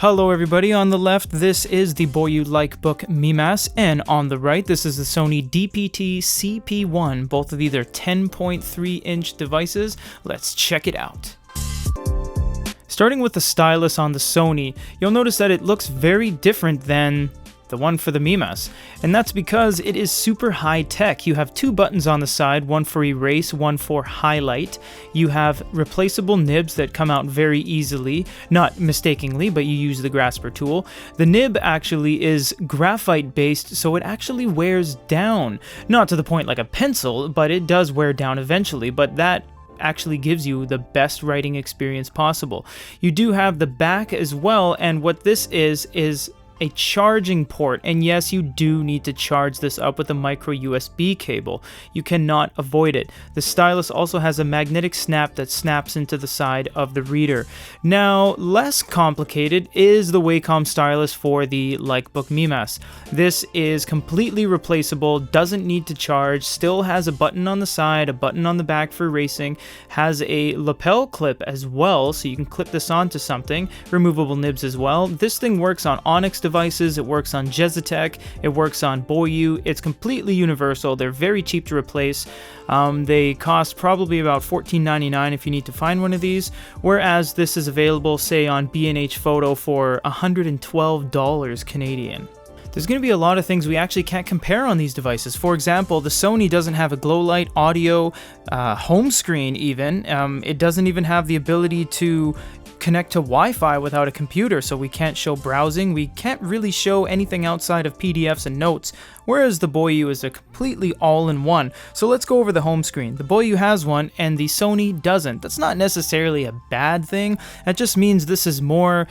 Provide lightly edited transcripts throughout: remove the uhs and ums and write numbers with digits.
Hello everybody, on the left this is the Boyue Likebook Mimas, and on the right this is the Sony DPT CP1. Both of these are 10.3-inch devices. Let's check it out. Starting with the stylus on the Sony, you'll notice that it looks very different than the one for the Mimas, and that's because it is super high tech. You have two buttons on the side, one for erase, one for highlight. You have replaceable nibs that come out very easily, not mistakenly, but you use the grasper tool. The nib actually is graphite based, so it actually wears down. Not to the point like a pencil, but it does wear down eventually, but that actually gives you the best writing experience possible. You do have the back as well, and what this is a charging port, and yes, you do need to charge this up with a micro USB cable. You cannot avoid it. The stylus also has a magnetic snap that snaps into the side of the reader. Now, less complicated is the Wacom stylus for the Likebook Mimas. This is completely replaceable, doesn't need to charge, still has a button on the side, a button on the back for erasing, has a lapel clip as well, so you can clip this onto something, removable nibs as well. This thing works on Onyx devices, it works on Jezitech, it works on Boyue. It's completely universal. They're very cheap to replace. They cost probably about $14.99 if you need to find one of these, whereas this is available, say, on B&H Photo for $112 Canadian. There's going to be a lot of things we actually can't compare on these devices. For example, the Sony doesn't have a glow light, audio, home screen even. It doesn't even have the ability to connect to Wi-Fi without a computer, so we can't show browsing. We can't really show anything outside of PDFs and notes, whereas the Boyue is a completely all-in-one. So let's go over the home screen. The Boyue has one and the Sony doesn't. That's not necessarily a bad thing. That just means this is more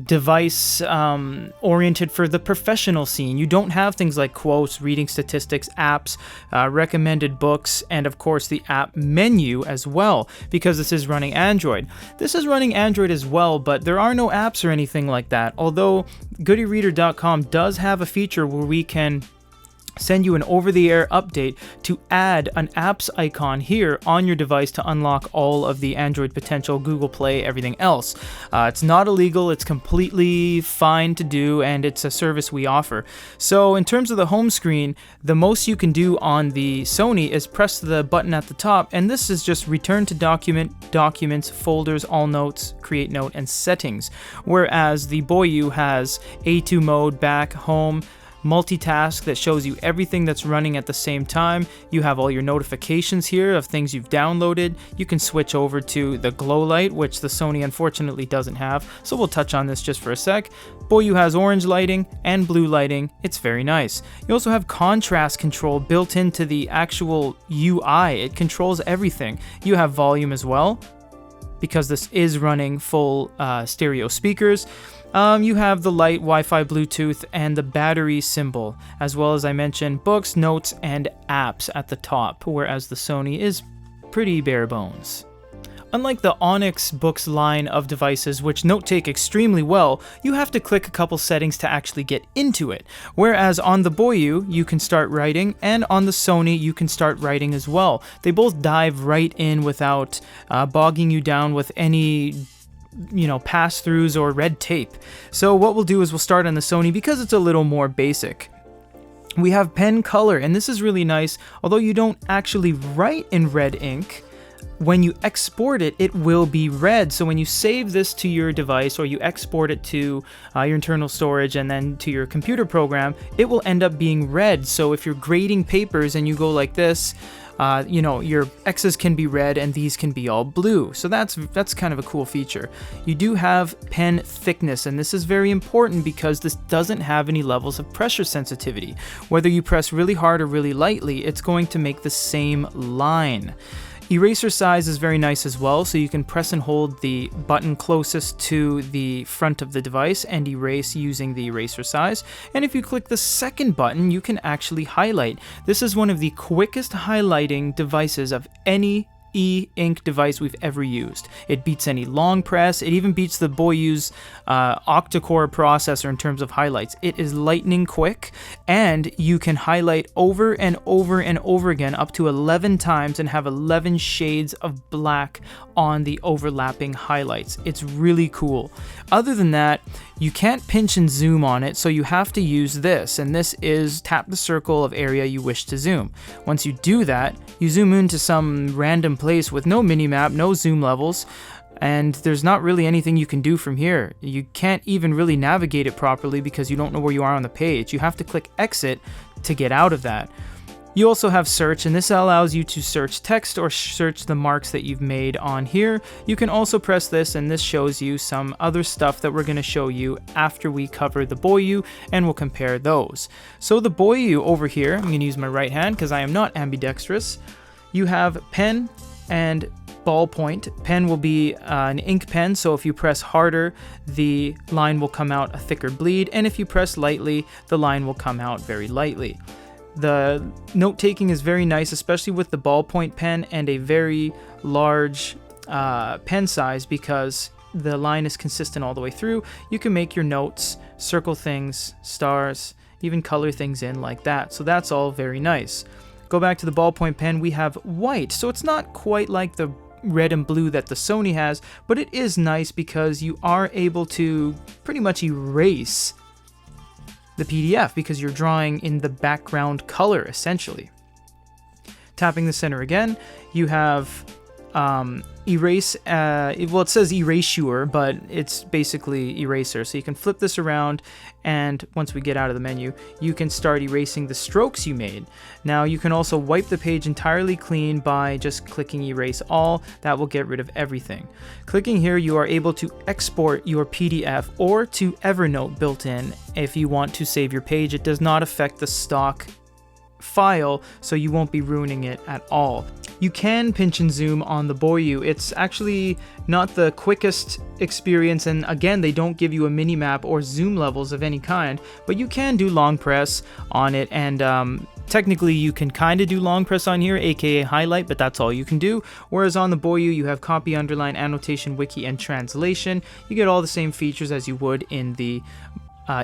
device oriented for the professional scene. You don't have things like quotes, reading statistics, apps, recommended books, and of course the app menu as well, because this is running Android. This is running Android as well, but there are no apps or anything like that, although goodyreader.com does have a feature where we can send you an over-the-air update to add an apps icon here on your device to unlock all of the Android potential, Google Play, everything else. It's not illegal, it's completely fine to do, and it's a service we offer. So in terms of the home screen, the most you can do on the Sony is press the button at the top, and this is just return to document, documents, folders, all notes, create note, and settings. Whereas the Boyue has A2 mode, back, home, multitask that shows you everything that's running at the same time. You have all your notifications here of things you've downloaded. You can switch over to the glow light, which the Sony unfortunately doesn't have, so we'll touch on this just for a sec. Boyue has orange lighting and blue lighting. It's very nice. You also have contrast control built into the actual UI. It controls everything. You have volume as well, because this is running full stereo speakers. You have the light, Wi-Fi, Bluetooth, and the battery symbol, as well as I mentioned books, notes, and apps at the top, whereas the Sony is pretty bare bones. Unlike the Onyx Books line of devices, which note take extremely well, you have to click a couple settings to actually get into it. Whereas on the Boyue, you can start writing, and on the Sony, you can start writing as well. They both dive right in without bogging you down with any pass-throughs or red tape. So what we'll do is we'll start on the Sony because it's a little more basic. We have pen color, and this is really nice. Although you don't actually write in red ink, when you export it, it will be red. So when you save this to your device or you export it to your internal storage and then to your computer program, it will end up being red. So if you're grading papers and you go like this, your X's can be red and these can be all blue. So that's kind of a cool feature. You do have pen thickness, and this is very important because this doesn't have any levels of pressure sensitivity. Whether you press really hard or really lightly, it's going to make the same line. Eraser size is very nice as well, so you can press and hold the button closest to the front of the device and erase using the eraser size. And if you click the second button, you can actually highlight. This is one of the quickest highlighting devices of any e-ink device we've ever used. It beats any long press. It even beats the Boyue's octa-core processor in terms of highlights. It is lightning quick, and you can highlight over and over and over again up to 11 times and have 11 shades of black on the overlapping highlights. It's really cool. Other than that, you can't pinch and zoom on it, so you have to use this, and this is tap the circle of area you wish to zoom. Once you do that, you zoom into some random place with no minimap, no zoom levels, and there's not really anything you can do from here. You can't even really navigate it properly because you don't know where you are on the page. You have to click exit to get out of that. You also have search, and this allows you to search text or search the marks that you've made on here. You can also press this, and this shows you some other stuff that we're going to show you after we cover the Boyue, and we'll compare those. So the Boyue over here, I'm going to use my right hand because I am not ambidextrous. You have pen and ballpoint. Pen will be an ink pen, so if you press harder, the line will come out a thicker bleed, and if you press lightly, the line will come out very lightly. The note-taking is very nice, especially with the ballpoint pen and a very large pen size, because the line is consistent all the way through. You can make your notes, circle things, stars, even color things in like that. So that's all very nice. Go back to the ballpoint pen, we have white. So it's not quite like the red and blue that the Sony has, but it is nice because you are able to pretty much erase the PDF because you're drawing in the background color, essentially. Tapping the center again, you have erase, well, it says erasure, but it's basically eraser. So you can flip this around, and once we get out of the menu, you can start erasing the strokes you made. Now you can also wipe the page entirely clean by just clicking erase all. That will get rid of everything. Clicking here, you are able to export your PDF or to Evernote built in if you want to save your page. It does not affect the stock file, so you won't be ruining it at all. You can pinch and zoom on the Boyue. It's actually not the quickest experience, and again, they don't give you a mini map or zoom levels of any kind, but you can do long press on it, and technically you can kind of do long press on here, aka highlight, but that's all you can do. Whereas on the Boyue, you have copy, underline, annotation, wiki, and translation. You get all the same features as you would in the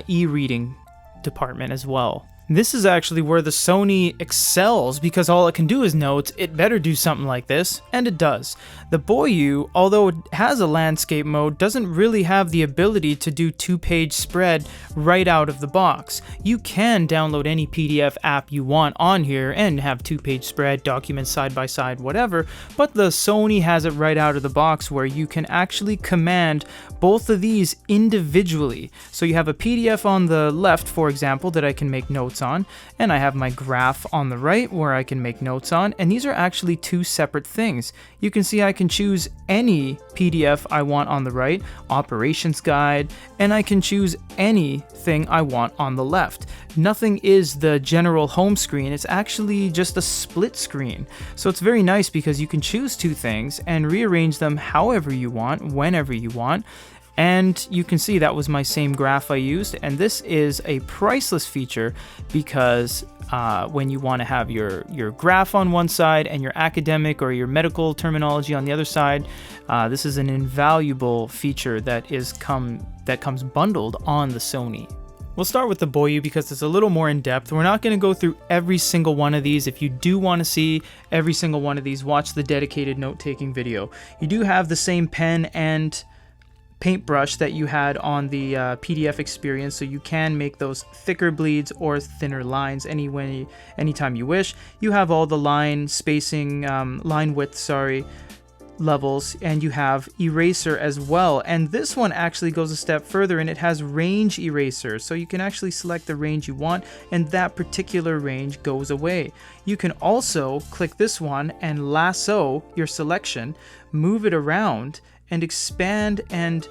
e-reading department as well. This is actually where the Sony excels, because all it can do is notes. It better do something like this, and it does. The Boyue, although it has a landscape mode, doesn't really have the ability to do two-page spread right out of the box. You can download any PDF app you want on here and have two-page spread, documents side by side, whatever, but the Sony has it right out of the box where you can actually command both of these individually. So you have a PDF on the left, for example, that I can make notes on, and I have my graph on the right where I can make notes on, and these are actually two separate things. You can see I can choose any PDF I want on the right, operations guide, and I can choose anything I want on the left. Nothing is the general home screen, it's actually just a split screen. So it's very nice because you can choose two things and rearrange them however you want, whenever you want. And you can see that was my same graph I used, and this is a priceless feature because when you want to have your graph on one side and your academic or your medical terminology on the other side, this is an invaluable feature that comes bundled on the Sony. We'll start with the Boyue because it's a little more in depth. We're not going to go through every single one of these. If you do want to see every single one of these, watch the dedicated note-taking video. You do have the same pen and paintbrush that you had on the PDF experience, so you can make those thicker bleeds or thinner lines anytime you wish. You have all the line spacing, line width, levels, and you have eraser as well, and this one actually goes a step further, and it has range eraser, so you can actually select the range you want, and that particular range goes away. You can also click this one and lasso your selection, move it around, and expand and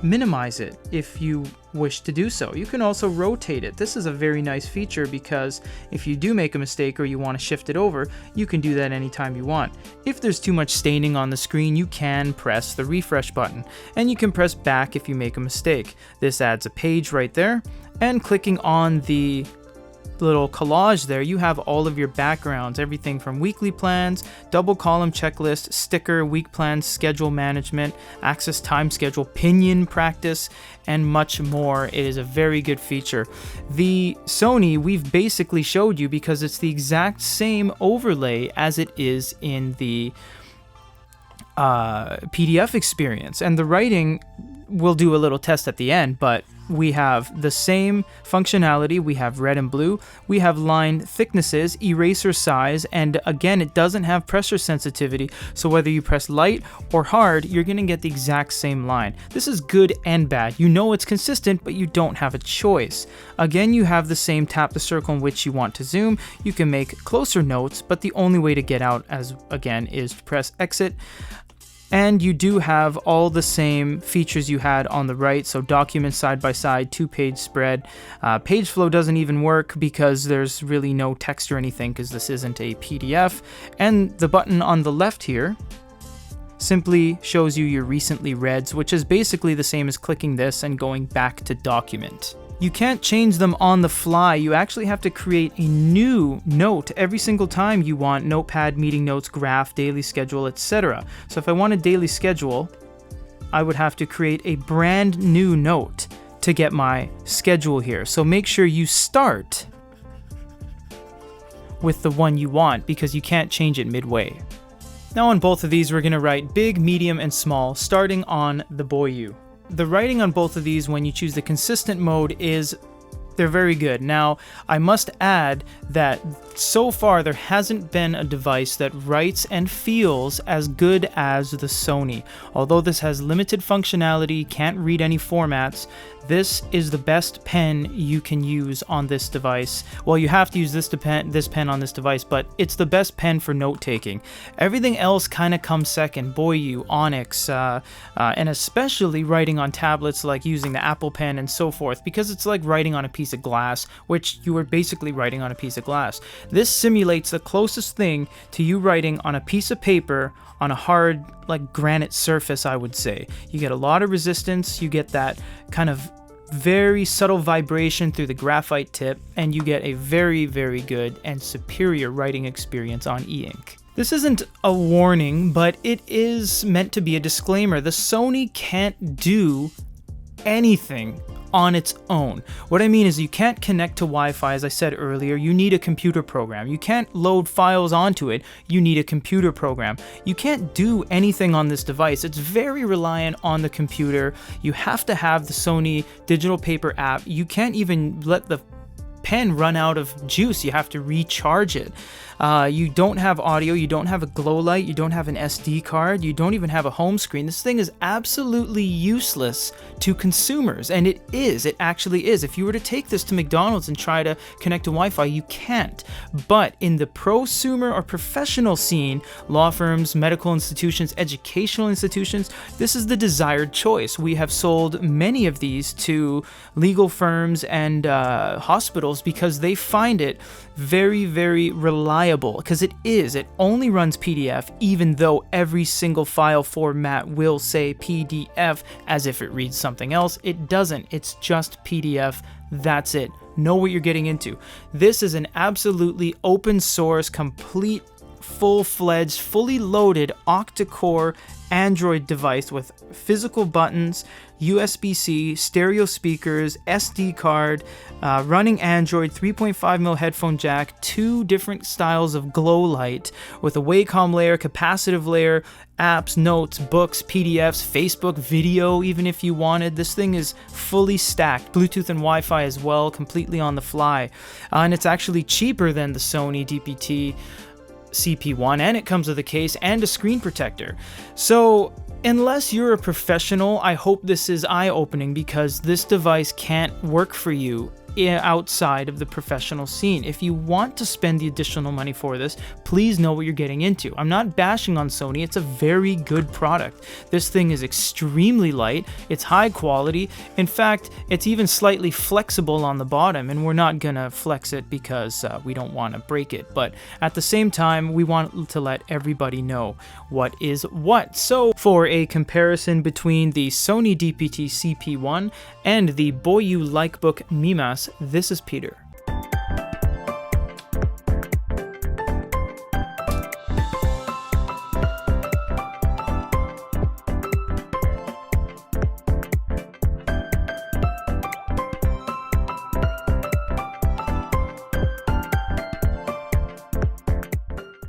minimize it if you wish to do so. You can also rotate it. This is a very nice feature because if you do make a mistake or you want to shift it over, you can do that anytime you want. If there's too much staining on the screen, you can press the refresh button, and you can press back if you make a mistake. This adds a page right there, and clicking on the little collage there, you have all of your backgrounds, everything from weekly plans, double column checklist, sticker, week plans, schedule management, access time schedule, pinion practice, and much more. It is a very good feature. The Sony we've basically showed you because it's the exact same overlay as it is in the PDF experience, and the writing, we'll do a little test at the end, but we have the same functionality. We have red and blue, we have line thicknesses, eraser size, and again, it doesn't have pressure sensitivity, so whether you press light or hard, you're gonna get the exact same line. This is good and bad. You know it's consistent, but you don't have a choice. Again, you have the same tap the circle in which you want to zoom. You can make closer notes, but the only way to get out, as again, is to press exit. And you do have all the same features you had on the right, so documents side by side, 2-page spread. Page flow doesn't even work because there's really no text or anything because this isn't a PDF. And the button on the left here simply shows you your recently reads, which is basically the same as clicking this and going back to document. You can't change them on the fly. You actually have to create a new note every single time you want notepad, meeting notes, graph, daily schedule, etc. So if I want a daily schedule, I would have to create a brand new note to get my schedule here. So make sure you start with the one you want because you can't change it midway. Now on both of these, we're gonna write big, medium, and small, starting on the Boyue. The writing on both of these when you choose the consistent mode they're very good. Now, I must add that so far there hasn't been a device that writes and feels as good as the Sony. Although this has limited functionality, can't read any formats, this is the best pen you can use on this device. Well, you have to use this pen on this device, but it's the best pen for note-taking. Everything else kind of comes second. Boyue, Onyx, and especially writing on tablets like using the Apple Pen and so forth, because it's like writing on a piece of glass, which you are basically writing on a piece of glass. This simulates the closest thing to you writing on a piece of paper on a hard, like granite surface, I would say. You get a lot of resistance, you get that kind of very subtle vibration through the graphite tip, and you get a very, very good and superior writing experience on e-ink. This isn't a warning, but it is meant to be a disclaimer. The Sony can't do anything on its own. What I mean is you can't connect to Wi-Fi, as I said earlier. You need a computer program. You can't load files onto it. You need a computer program. You can't do anything on this device. It's very reliant on the computer. You have to have the Sony digital paper app. You can't even let the pen run out of juice. You have to recharge it. You don't have audio, you don't have a glow light, you don't have an SD card, you don't even have a home screen. This thing is absolutely useless to consumers, and it actually is. If you were to take this to McDonald's and try to connect to Wi-Fi, you can't. But in the prosumer or professional scene, law firms, medical institutions, educational institutions, this is the desired choice. We have sold many of these to legal firms and hospitals because they find it very, very reliable, because it only runs PDF, even though every single file format will say PDF as if it reads something else. It doesn't. It's just PDF. That's it. Know what you're getting into. This is an absolutely open source, complete, full-fledged, fully loaded octa-core Android device with physical buttons, USB-C, stereo speakers, SD card, running Android, 3.5mm headphone jack, 2 different styles of glow light with a Wacom layer, capacitive layer, apps, notes, books, PDFs, Facebook video, even if you wanted. This thing is fully stacked, Bluetooth and Wi-Fi as well, completely on the fly. And it's actually cheaper than the Sony DPT CP1, and it comes with a case and a screen protector. So unless you're a professional, I hope this is eye-opening, because this device can't work for you outside of the professional scene. If you want to spend the additional money for this, please know what you're getting into. I'm not bashing on Sony. It's a very good product. This thing is extremely light. It's high quality. In fact, it's even slightly flexible on the bottom, and we're not gonna flex it because we don't want to break it. But at the same time, we want to let everybody know what is what. So for a comparison between the Sony DPT CP1 and the Boyue Likebook Mimas, this is Peter.